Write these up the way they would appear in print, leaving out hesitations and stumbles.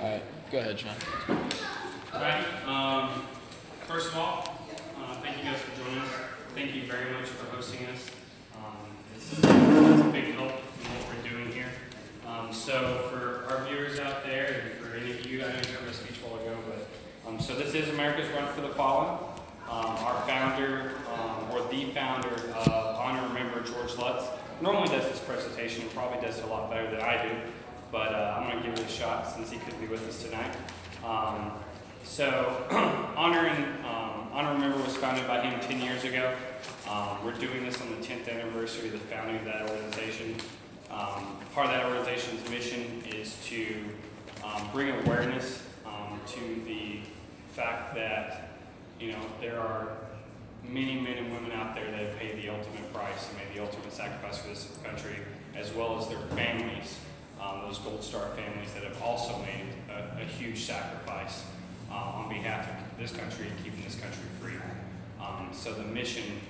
All right, go ahead, John. All right. First of all, thank you guys for joining us. Thank you very much for hosting us. It's a big help in what we're doing here. So for our viewers out there, and for any of you, I know you heard my speech a while ago, but so this is America's Run for the Fallen. Our founder, or the founder of Honor and Remember George Lutz, normally does this presentation, probably does it a lot better than I do, but I'm going to give it a shot since he couldn't be with us tonight. So Honor and Remember was founded by him 10 years ago. We're doing this on the 10th anniversary of the founding of that organization. Part of that organization's mission is to bring awareness to the fact that there are many men and women out there that have paid the ultimate price and made the ultimate sacrifice for this country, as well as their families, those Gold Star families that have also made a huge sacrifice on behalf of this country and keeping this country free. So the mission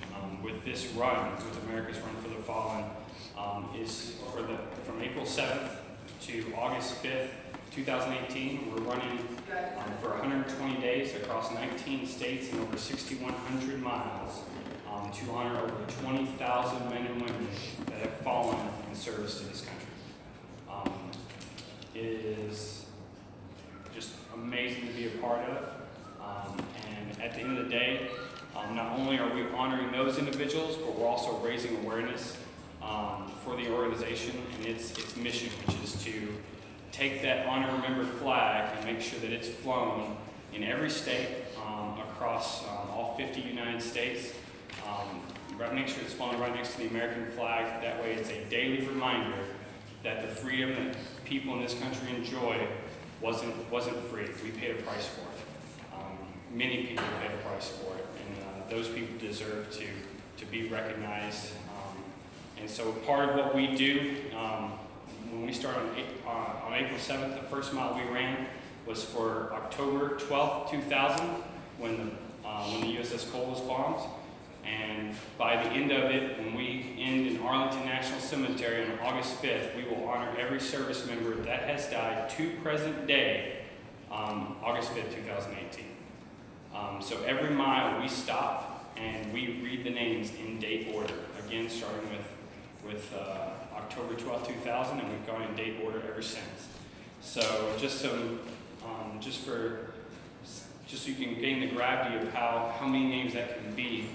with this run, with America's Run for the Fallen, is from April 7th to August 5th, 2018. We're running for 120 days across 19 states and over 6,100 miles to honor over 20,000 men and women that have fallen in service to this country. It is just amazing to be a part of. And at the end of the day, not only are we honoring those individuals, but we're also raising awareness for the organization and its mission, which is to take that Honor and Remember flag and make sure that it's flown in every state across all 50 United States. Make sure it's flown right next to the American flag. That way it's a daily reminder that the freedom that people in this country enjoy wasn't free. We paid a price for it. Many people paid a price for it, and those people deserve to be recognized. And so part of what we do, when we started on April 7th, the first mile we ran was for October 12th, 2000, when the USS Cole was bombed. And by the end of it, when we end in Arlington National Cemetery on August 5th, we will honor every service member that has died to present day, August 5th, 2018. So every mile we stop and we read the names in date order, again starting with October 12, 2000, and we've gone in date order ever since. So just so you can gain the gravity of how many names that can be.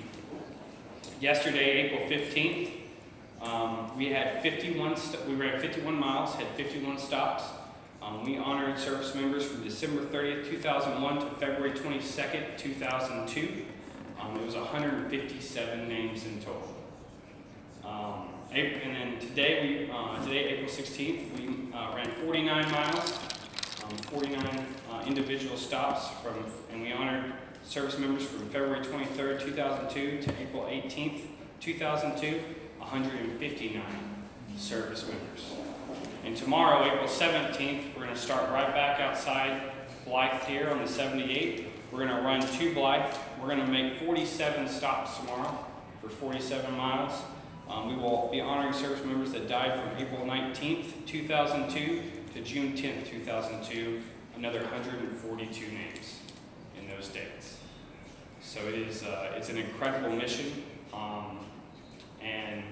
Yesterday, April 15th, we had 51. We ran 51 miles, had 51 stops. We honored service members from December 30th, 2001 to February 22nd, 2002. It was 157 names in total. And then today, April 16th, we ran 49 miles, 49 individual stops and we honored service members from February 23rd, 2002 to April 18th, 2002, 159 service members. And tomorrow, April 17th, we're going to start right back outside Blythe here on the 78. We're going to run to Blythe. We're going to make 47 stops tomorrow for 47 miles. We will be honoring service members that died from April 19th, 2002 to June 10th, 2002, another 142 names in those dates. So it's an incredible mission, and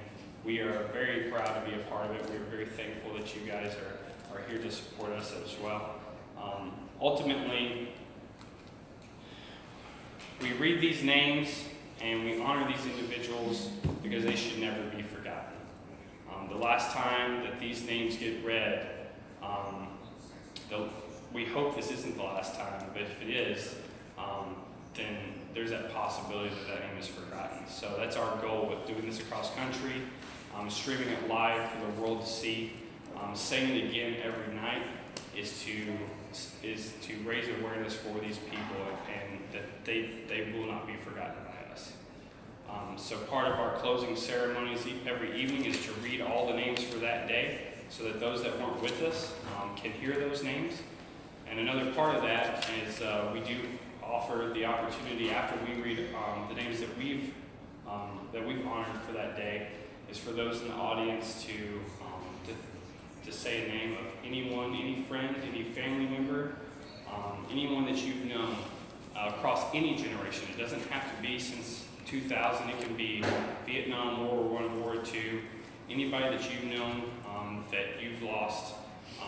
we are very proud to be a part of it. We're very thankful that you guys are here to support us as well. Ultimately, we read these names and we honor these individuals because they should never be forgotten. The last time that these names get read, we hope this isn't the last time, but if it is, then there's that possibility that name is forgotten. So that's our goal with doing this across country, streaming it live for the world to see, saying it again every night is to raise awareness for these people and that they will not be forgotten by us. So part of our closing ceremonies every evening is to read all the names for that day so that those that weren't with us can hear those names. And another part of that is we do offer the opportunity after we read the names that we've honored for that day is for those in the audience to say a name of anyone, any friend, any family member, anyone that you've known across any generation. It doesn't have to be since 2000. It can be Vietnam War, World War II. Anybody that you've known that you've lost,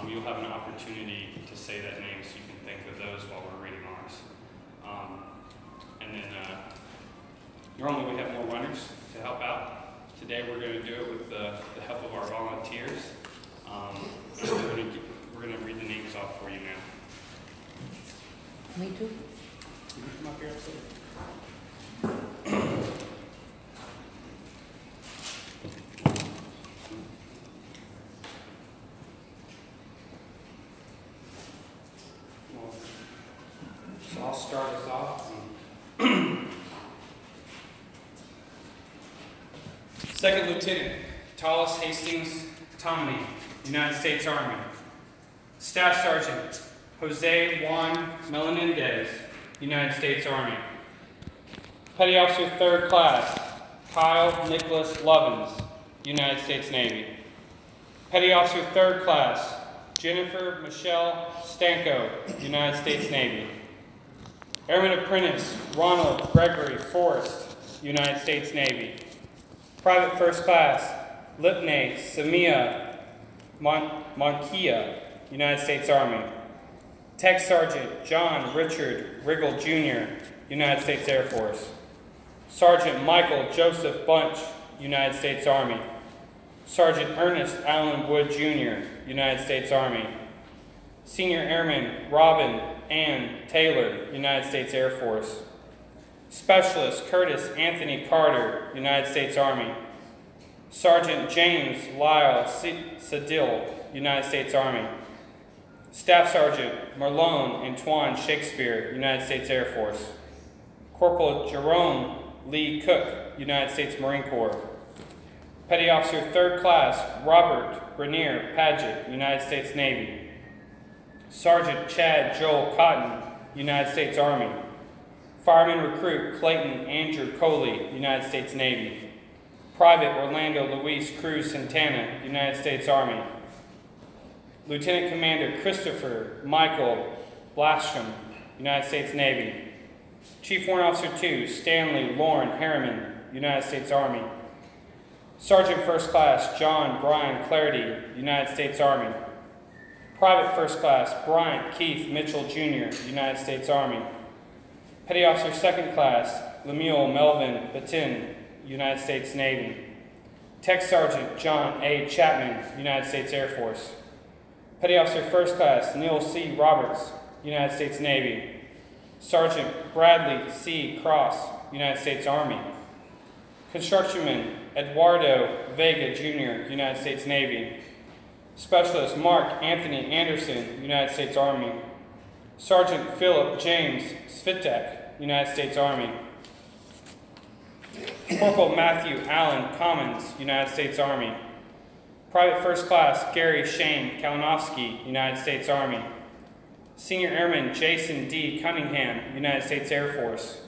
you'll have an opportunity to say that name so you can think of those while we're reading ours. And then normally we have more runners to help out. Today we're going to do it with the help of our volunteers. We're going to read the names off for you now. Me too. Can you come up here, please? So I'll start us off. Second Lieutenant Tallis Hastings Tomney, United States Army. Staff Sergeant Jose Juan Melinendez, United States Army. Petty Officer 3rd Class Kyle Nicholas Lovins, United States Navy. Petty Officer 3rd Class Jennifer Michelle Stanko, United States Navy. Airman Apprentice Ronald Gregory Forrest, United States Navy. Private First Class Lipney Samia Monkia, United States Army. Tech Sergeant John Richard Riggle Jr., United States Air Force. Sergeant Michael Joseph Bunch, United States Army. Sergeant Ernest Allen Wood Jr., United States Army. Senior Airman Robin Ann Taylor, United States Air Force. Specialist Curtis Anthony Carter, United States Army. Sergeant James Lyle Sedil, United States Army. Staff Sergeant Marlone Antoine Shakespeare, United States Air Force. Corporal Jerome Lee Cook, United States Marine Corps. Petty Officer 3rd Class Robert Rainier Paget, United States Navy. Sergeant Chad Joel Cotton, United States Army. Fireman Recruit Clayton Andrew Coley, United States Navy. Private Orlando Luis Cruz Santana, United States Army. Lieutenant Commander Christopher Michael Blasham, United States Navy. Chief Warrant Officer 2 Stanley Lauren Harriman, United States Army. Sergeant First Class John Brian Clarity, United States Army. Private First Class Bryant Keith Mitchell Jr., United States Army. Petty Officer 2nd Class Lemuel Melvin Batin, United States Navy. Tech Sergeant John A. Chapman, United States Air Force. Petty Officer 1st Class Neil C. Roberts, United States Navy. Sergeant Bradley C. Cross, United States Army. Constructionman Eduardo Vega Jr., United States Navy. Specialist Mark Anthony Anderson, United States Army. Sergeant Philip James Svitek, United States Army. Corporal Matthew Allen Commons, United States Army. Private First Class Gary Shane Kalinowski, United States Army. Senior Airman Jason D. Cunningham, United States Air Force.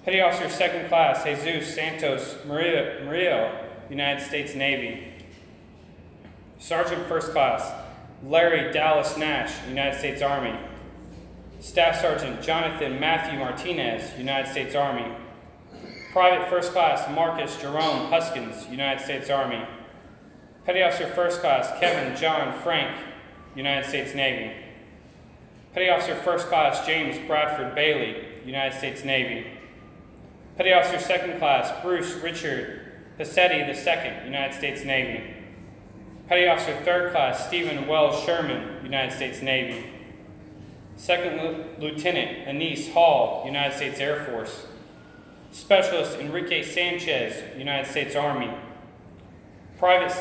Petty Officer 2nd Class Jesus Santos Murillo, United States Navy. Sergeant First Class Larry Dallas Nash, United States Army. Staff Sergeant Jonathan Matthew Martinez, United States Army. Private First Class Marcus Jerome Huskins, United States Army. Petty Officer First Class Kevin John Frank, United States Navy. Petty Officer First Class James Bradford Bailey, United States Navy. Petty Officer 2nd Class Bruce Richard Passetti II, United States Navy. Petty Officer 3rd Class Stephen Wells Sherman, United States Navy. Second Lieutenant Anise Hall, United States Air Force. Specialist Enrique Sanchez, United States Army. Private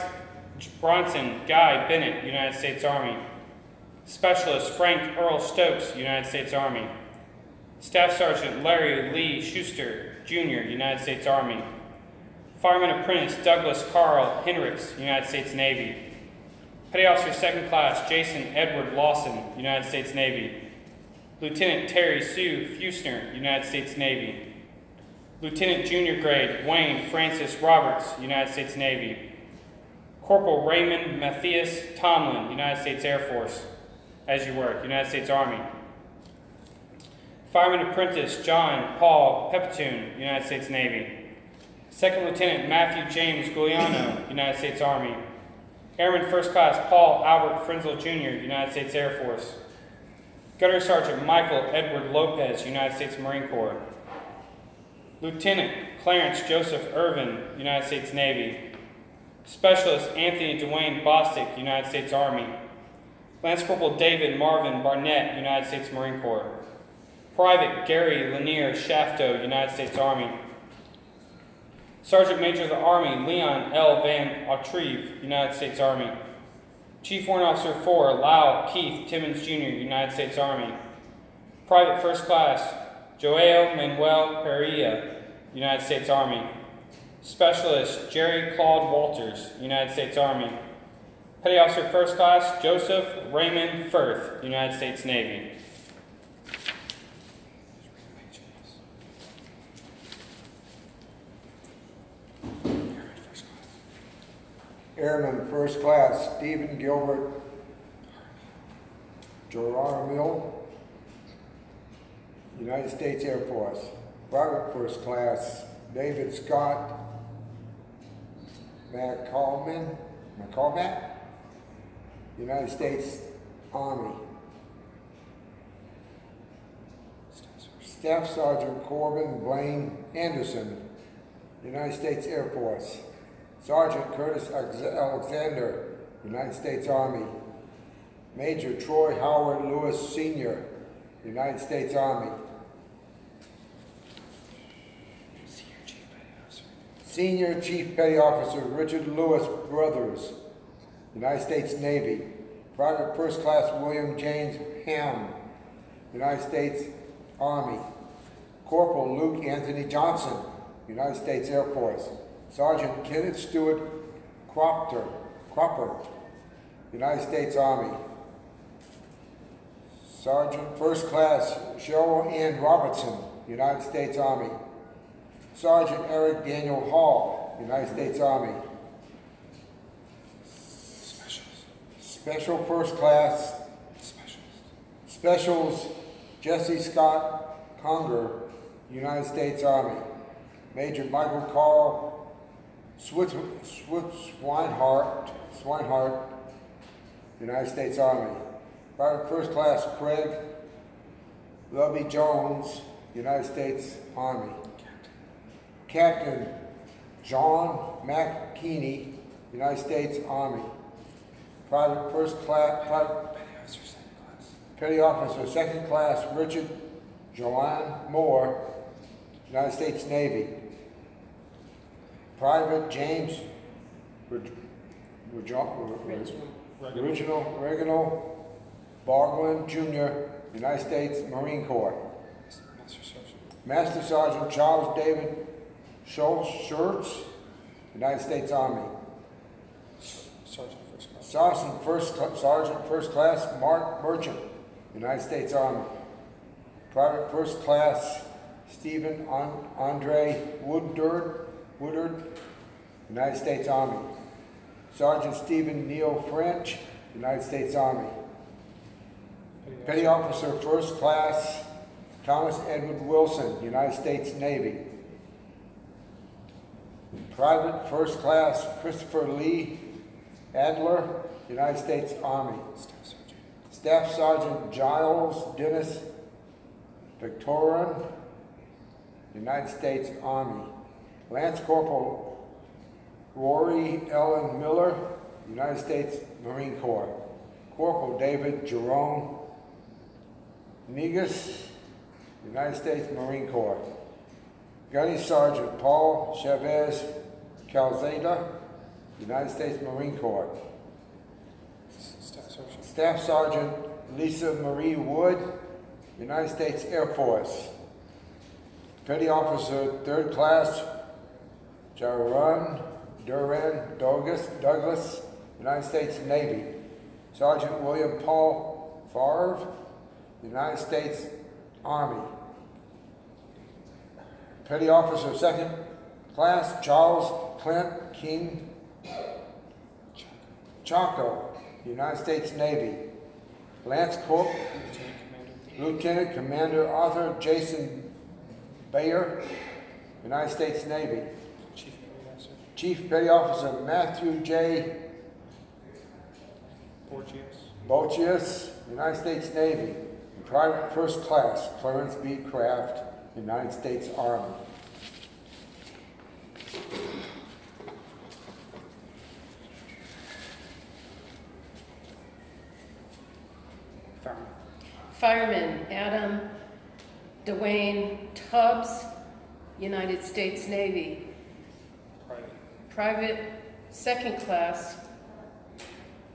Bronson Guy Bennett, United States Army. Specialist Frank Earl Stokes, United States Army. Staff Sergeant Larry Lee Schuster, Jr., United States Army. Fireman Apprentice Douglas Carl Henricks, United States Navy. Petty Officer 2nd Class Jason Edward Lawson, United States Navy. Lieutenant Terry Sue Fusner, United States Navy. Lieutenant Junior Grade Wayne Francis Roberts, United States Navy. Corporal Raymond Matthias Tomlin, United States Air Force. as you work, United States Army. Fireman Apprentice John Paul Pepitoon, United States Navy. Second Lieutenant Matthew James Gugliano, United States Army. Airman First Class Paul Albert Frenzel Jr., United States Air Force. Gunnery Sergeant Michael Edward Lopez, United States Marine Corps. Lieutenant Clarence Joseph Irvin, United States Navy. Specialist Anthony Dwayne Bostic, United States Army. Lance Corporal David Marvin Barnett, United States Marine Corps. Private Gary Lanier Shafto, United States Army. Sergeant Major of the Army Leon L. Van Autreve, United States Army. Chief Warrant Officer 4 Lau Keith Timmons Jr., United States Army. Private First Class Joao Manuel Pereira, United States Army. Specialist Jerry Claude Walters, United States Army. Petty Officer First Class Joseph Raymond Firth, United States Navy. Airman First Class Stephen Gilbert Joramil, United States Air Force. Private First Class David Scott McCormack, United States Army. Staff Sergeant Corbin Blaine Anderson, United States Air Force. Sergeant Curtis Alexander, United States Army. Major Troy Howard Lewis Sr., United States Army. Senior Chief Petty Officer Richard Lewis Brothers, United States Navy. Private First Class William James Ham, United States Army. Corporal Luke Anthony Johnson, United States Air Force. Sergeant Kenneth Stewart Cropper, United States Army. Sergeant First Class Cheryl Ann Robertson, United States Army. Sergeant Eric Daniel Hall, United States Army. Special First Class Specials Jesse Scott Conger, United States Army. Major Michael Carl Swinehart, United States Army. Private First Class Craig Lubby Jones, United States Army. Captain John McKinney, United States Army. Private First Class, Petty Officer Second Class Richard Joanne Moore, United States Navy. Private James Reginald Barglin Jr., United States Marine Corps. Master Sergeant Charles David Schultz, United States Army. Sergeant First Class Mark Merchant, United States Army. Private First Class Stephen Andre Woodard, United States Army. Sergeant Stephen Neil French, United States Army. Petty Officer First Class Thomas Edward Wilson, United States Navy. Private First Class Christopher Lee Adler, United States Army. Staff Sergeant Giles Dennis Victorian, United States Army. Lance Corporal Rory Ellen Miller, United States Marine Corps. Corporal David Jerome Negus, United States Marine Corps. Gunny Sergeant Paul Chavez Calzada, United States Marine Corps. Staff Sergeant Lisa Marie Wood, United States Air Force. Petty Officer Third Class Duran Douglas, United States Navy. Sergeant William Paul Favre, United States Army. Petty Officer Second Class Charles Clint King Chaco, United States Navy. Lance Corp, Lieutenant Commander Arthur Jason Bayer, United States Navy. Chief Petty Officer Matthew J. Bochius, United States Navy. And Private First Class Clarence B. Kraft, United States Army. Fireman Adam Dwayne Tubbs, United States Navy. Private Second Class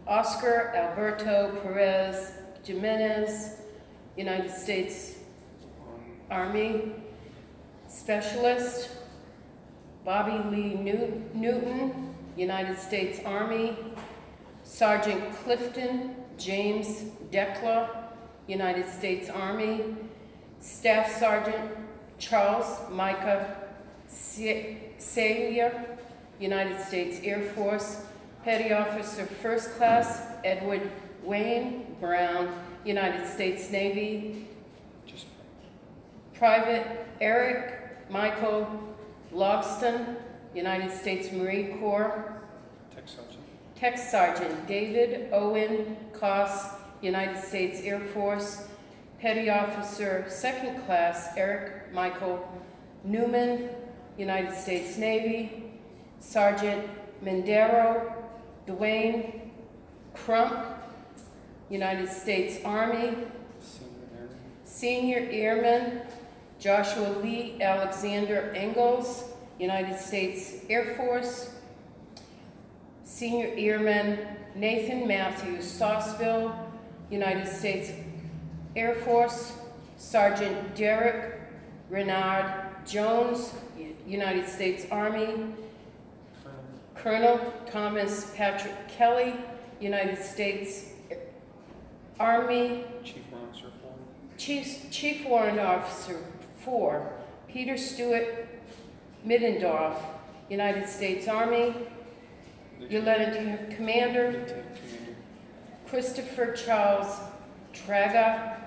Oscar Alberto Perez Jimenez, United States Army. Specialist Bobby Lee Newton, United States Army. Sergeant Clifton James Dekla, United States Army. Staff Sergeant Charles Micah Salia, United States Air Force. Petty Officer First Class Edward Wayne Brown, United States Navy. Private Eric Michael Logston, United States Marine Corps. Tech Sergeant David Owen Koss, United States Air Force. Petty Officer Second Class Eric Michael Newman, United States Navy. Sergeant Mendero Dwayne Crump, United States Army. Senior Airman Joshua Lee Alexander Engels, United States Air Force. Senior Airman Nathan Matthews Sauceville, United States Air Force. Sergeant Derek Renard Jones, United States Army. Colonel Thomas Patrick Kelly, United States Army. Chief Warrant Officer 4, Peter Stewart Middendorf, United States Army. Lieutenant Commander Christopher Charles Tragna,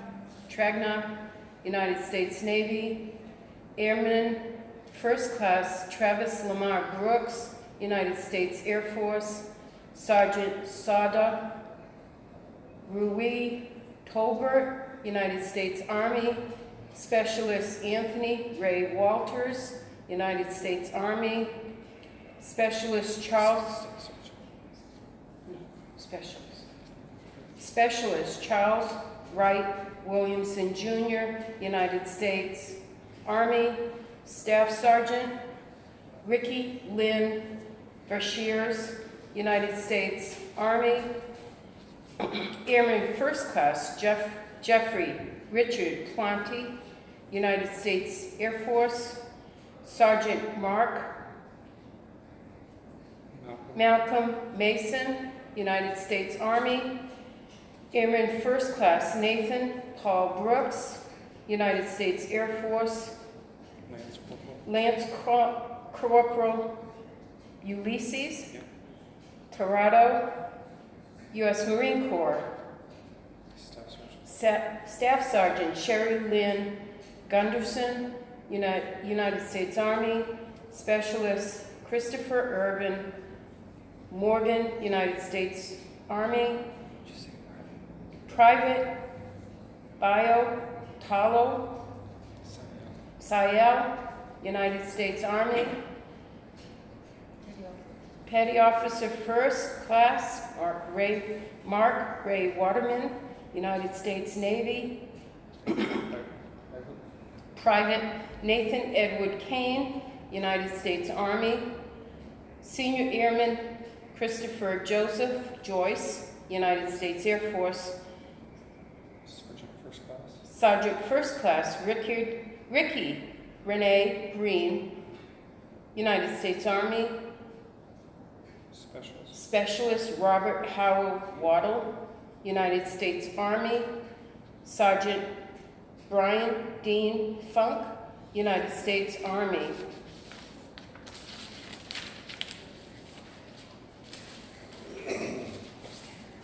United States Navy. Airman First Class Travis Lamar Brooks, United States Air Force. Sergeant Sada Rui Tolbert, United States Army. Specialist Anthony Ray Walters, United States Army. Specialist Charles Wright Williamson Jr., United States Army. Staff Sergeant Ricky Lynn Bashirs, United States Army. Airman First Class Jeffrey Richard Planty, United States Air Force. Sergeant Malcolm Mason, United States Army. Airman First Class Nathan Paul Brooks, United States Air Force. Lance Corporal Ulysses Torado, U.S. Marine Corps. Staff Sergeant Sherry Lynn Gunderson, United States Army. Specialist Christopher Irvin Morgan, United States Army. Private Bio Talo Sayel, United States Army. Petty Officer First Class Mark Ray Waterman, United States Navy. Private Nathan Edward Kane, United States Army. Senior Airman Christopher Joseph Joyce, United States Air Force. Sergeant First Class Ricky Renee Green, United States Army. Specialist Robert Howell Waddle, United States Army. Sergeant Brian Dean Funk, United States Army.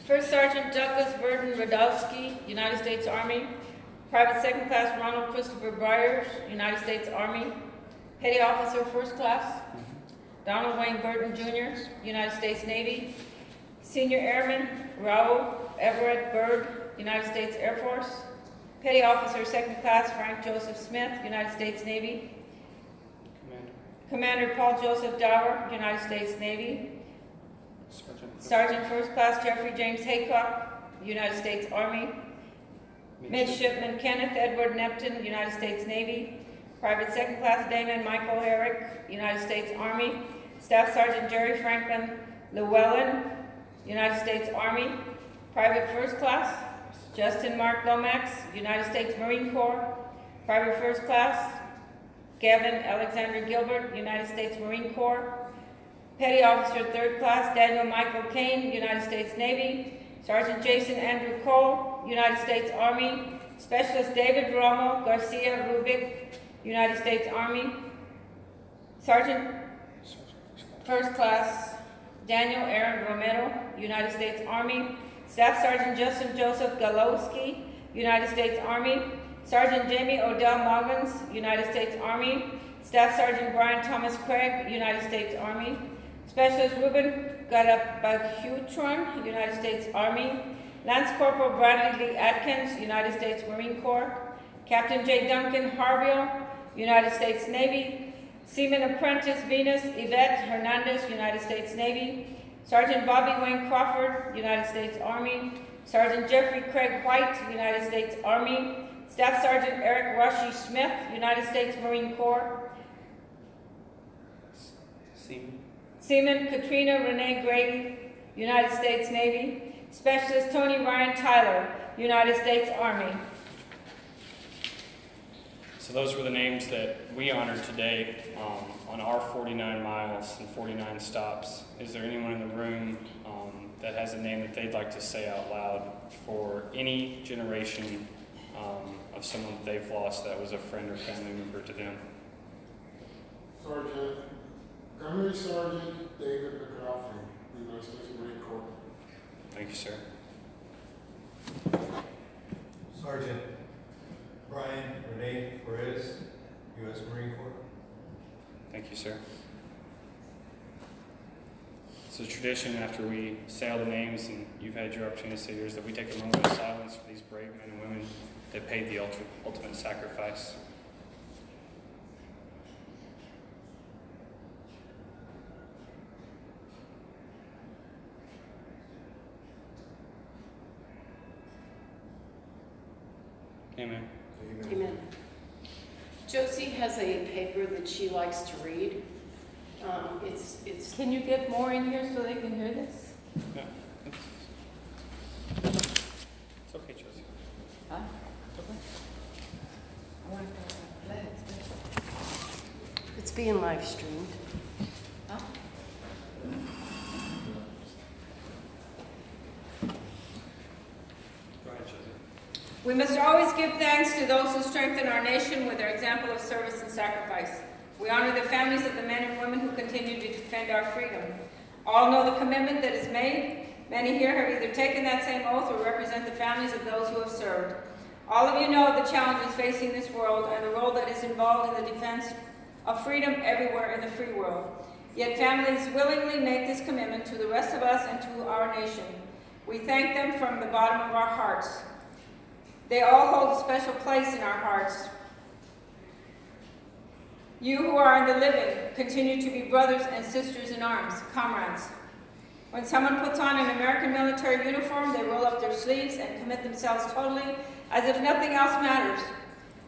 First Sergeant Douglas Burton Radowski, United States Army. Private Second Class Ronald Christopher Byers, United States Army. Petty Officer First Class Donald Wayne Burton Jr., United States Navy. Senior Airman Raul Everett Byrd, United States Air Force. Petty Officer Second Class Frank Joseph Smith, United States Navy. Commander Paul Joseph Dower, United States Navy. Sergeant First Class Jeffrey James Haycock, United States Army. Midshipman Kenneth Edward Neptune, United States Navy. Private Second Class Damon Michael Herrick, United States Army. Staff Sergeant Jerry Franklin Llewellyn, United States Army. Private First Class Justin Mark Lomax, United States Marine Corps. Private First Class Gavin Alexander Gilbert, United States Marine Corps. Petty Officer Third Class Daniel Michael Kane, United States Navy. Sergeant Jason Andrew Cole, United States Army. Specialist David Romo Garcia Rubik, United States Army. Sergeant First Class Daniel Aaron Romero, United States Army. Staff Sergeant Justin Joseph Galowski, United States Army. Sergeant Jamie Odell Moggins, United States Army. Staff Sergeant Brian Thomas Craig, United States Army. Specialist Ruben Garabahutron, United States Army. Lance Corporal Bradley Lee Atkins, United States Marine Corps. Captain J. Duncan Harville, United States Navy. Seaman Apprentice Venus Yvette Hernandez, United States Navy. Sergeant Bobby Wayne Crawford, United States Army. Sergeant Jeffrey Craig White, United States Army. Staff Sergeant Eric Rashi Smith, United States Marine Corps. Seaman Katrina Renee Grady, United States Navy. Specialist Tony Ryan Tyler, United States Army. So those were the names that we honored today on our 49 miles and 49 stops. Is there anyone in the room that has a name that they'd like to say out loud for any generation of someone that they've lost that was a friend or family member to them? Sergeant, Gunnery Sergeant David McCaffrey, United States Marine Corps. Thank you, sir. Sergeant Brian Rene Perez, U.S. Marine Corps. Thank you, sir. It's a tradition after we say all the names and you've had your opportunity to say yours that we take a moment of silence for these brave men and women that paid the ultimate sacrifice. Amen. Amen. Josie has a paper that she likes to read. It's. Can you get more in here so they can hear this? Yeah. It's okay, Josie. Huh? It's being live streamed. Huh? Go ahead, Josie. We must always give thanks to those who strengthen our nation with their example of service and sacrifice. We honor the families of the men and women who continue to defend our freedom. All know the commitment that is made. Many here have either taken that same oath or represent the families of those who have served. All of you know the challenges facing this world and the role that is involved in the defense of freedom everywhere in the free world. Yet families willingly make this commitment to the rest of us and to our nation. We thank them from the bottom of our hearts. They all hold a special place in our hearts. You who are in the living continue to be brothers and sisters in arms, comrades. When someone puts on an American military uniform, they roll up their sleeves and commit themselves totally as if nothing else matters.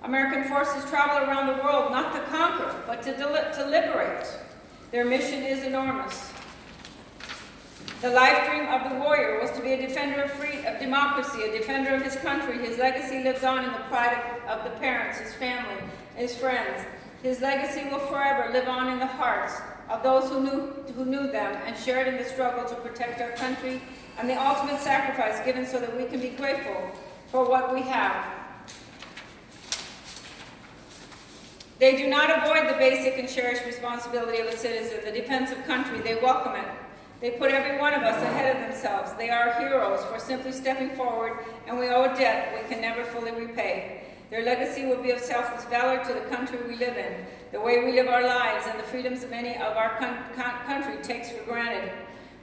American forces travel around the world not to conquer, but to liberate. Their mission is enormous. The life dream of the warrior was to be a defender of democracy, a defender of his country. His legacy lives on in the pride of the parents, his family, his friends. His legacy will forever live on in the hearts of those who knew them and shared in the struggle to protect our country and the ultimate sacrifice given so that we can be grateful for what we have. They do not avoid the basic and cherished responsibility of a citizen, the defense of country. They welcome it. They put every one of us ahead of themselves. They are heroes for simply stepping forward, and we owe a debt we can never fully repay. Their legacy will be of selfless valor to the country we live in, the way we live our lives, and the freedoms many of our country takes for granted.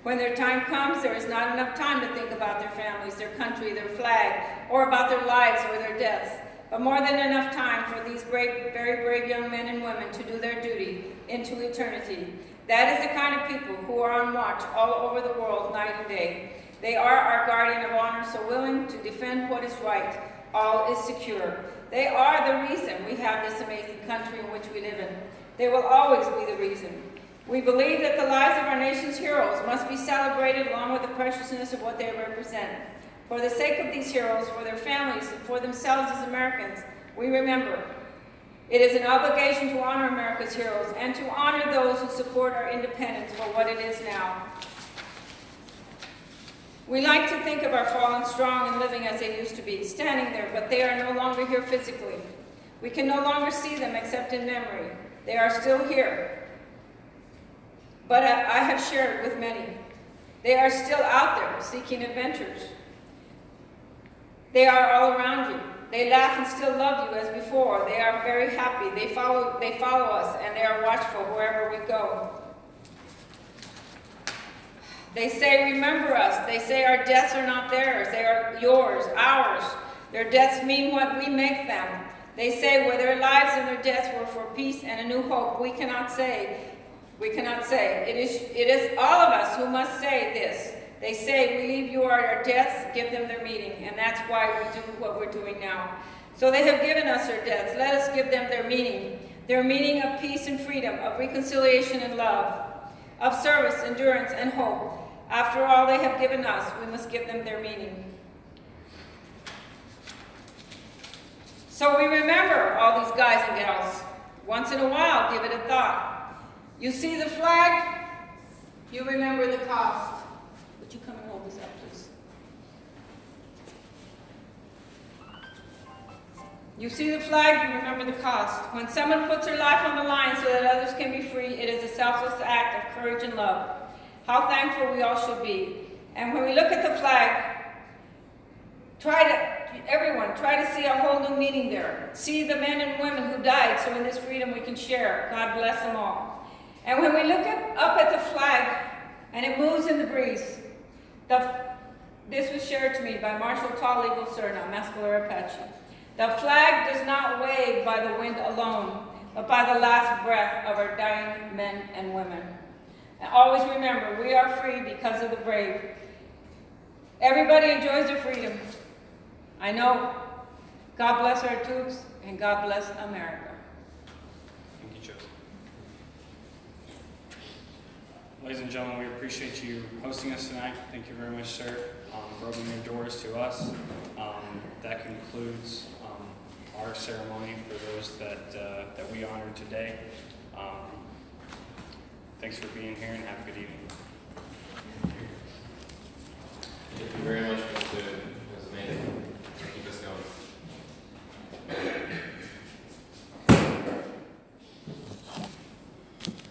When their time comes, there is not enough time to think about their families, their country, their flag, or about their lives or their deaths, but more than enough time for these brave, very brave young men and women to do their duty into eternity. That is the kind of people who are on watch all over the world, night and day. They are our guardian of honor, so willing to defend what is right. All is secure. They are the reason we have this amazing country in which we live in. They will always be the reason. We believe that the lives of our nation's heroes must be celebrated along with the preciousness of what they represent. For the sake of these heroes, for their families, and for themselves as Americans, we remember. It is an obligation to honor America's heroes and to honor those who support our independence for what it is now. We like to think of our fallen strong and living as they used to be, standing there, but they are no longer here physically. We can no longer see them except in memory. They are still here. But I have shared with many. They are still out there seeking adventures. They are all around you. They laugh and still love you as before. They are very happy. They follow us, and they are watchful wherever we go. They say, remember us. They say our deaths are not theirs. They are yours, ours. Their deaths mean what we make them. They say where their lives and their deaths were for peace and a new hope. We cannot say. We cannot say. It is all of us who must say this. They say, we leave you our deaths, give them their meaning. And that's why we do what we're doing now. So they have given us their deaths. Let us give them their meaning of peace and freedom, of reconciliation and love, of service, endurance, and hope. After all they have given us, we must give them their meaning. So we remember all these guys and gals. Once in a while, give it a thought. You see the flag, you remember the cost. Would you come and hold this up, please? You see the flag, you remember the cost. When someone puts their life on the line so that others can be free, it is a selfless act of courage and love. How thankful we all should be. And when we look at the flag, everyone, try to see a whole new meaning there. See the men and women who died so in this freedom we can share. God bless them all. And when we look up at the flag and it moves in the breeze, this was shared to me by Marshal Tall Eagle Serna, Mescalero Apache. The flag does not wave by the wind alone, but by the last breath of our dying men and women. And always remember, we are free because of the brave. Everybody enjoys their freedom. I know. God bless our troops, and God bless America. Thank you, Joseph. Ladies and gentlemen, we appreciate you hosting us tonight. Thank you very much, sir, for opening your doors to us. That concludes our ceremony for those that we honor today. Thanks for being here, and have a good evening. Thank you very much, Mr. It was amazing. Keep us going.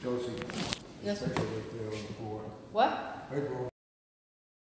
Josie. Yes, sir. Right there on the floor. What? Right, bro.